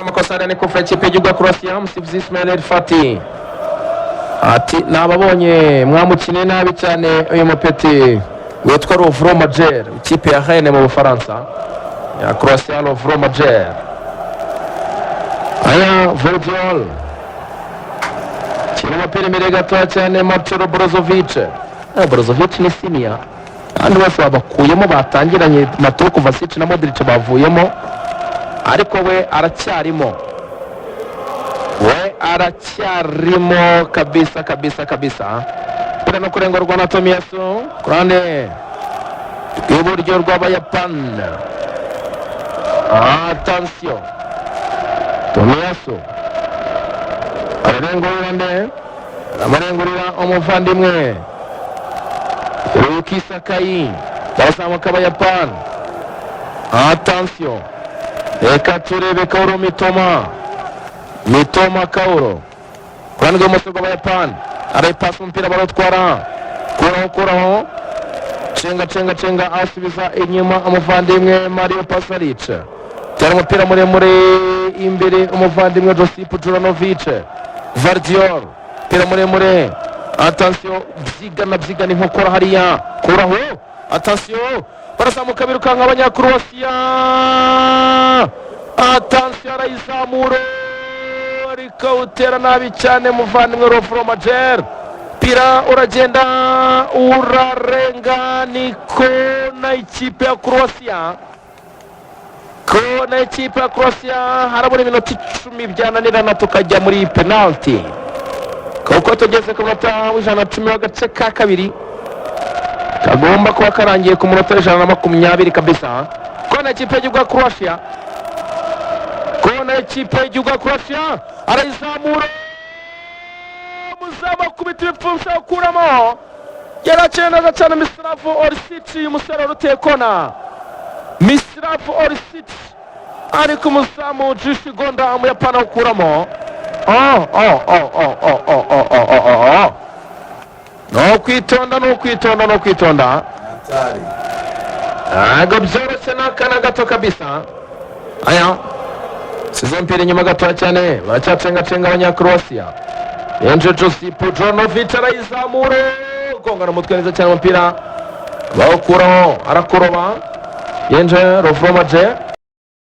amakosa arane kuva ikipe y'igihugu ya Croatia umusifuzi Ismail El Fati ati nababonye mwamukine nabi cyane uyu mupeti witwa Lovro Majer ikipe ya Rennes mu Bufaransa ya Croatia. Lovro Majer aya Verdiol kina umupira imbere gatoya cyane Marcelo Brozovic. Brozovic ni senior kandi bose babakuyemo batangiranye Mateo Kovacic na Modric bavuyemo, ariko we aracyarimo kabisa kure no kurengurwa na Tomiyasu kurane iburyo rw'Abayapani. Attention, Tomiyasu aramurengurira umuvandimwe Yuki Sakai barazamuka Abayapani. Attention, reka turebe Kaoru Mitoma Kaoru kurane rw'imoso rw'Abayapani arayipasa umupira barotwara kuraho cenga asubiza inyuma umuvandimwe Mario Pasalic tera umupira muremure imbere umuvandimwe Josip Juranovic. Vardiol umupira muremure. Attention, byigana inkokora hariya kuraho. Attention, barazamuka birukanka abanyakroatia. Attention, arayizamura rikawutera nabi cyane muvandimwe Lovro Majer. Pira uragenda urarenga ni kona ikipe ya Croatia. Harabura iminota 10 byananirana tukajya muri penalty kuko tugeze ku munota w'110 w'agace ka kabiri kagomba kuba karangiye ku munota w'120 kabisa. Kona ikipe y'igihugu ya Croatia arayizamura muzaba kubita ibipfunsi akuramo yaraciye neza cyane Mislav Orsic umusore ruteye kona. Mislav Orsic ariko umuzamu Jishi Gonda umuyapani awukuramo. No kwitonda ntabwo byoroshye n'akana gato kabisa. Aya size mpira inyuma gatoya cyane baracyacenga abanyakroatia. Yenje Josip Juranovic arayizamura gongana umutwe neza cyane umupira bawukuraho arakuroba. Yenje Lovro Majer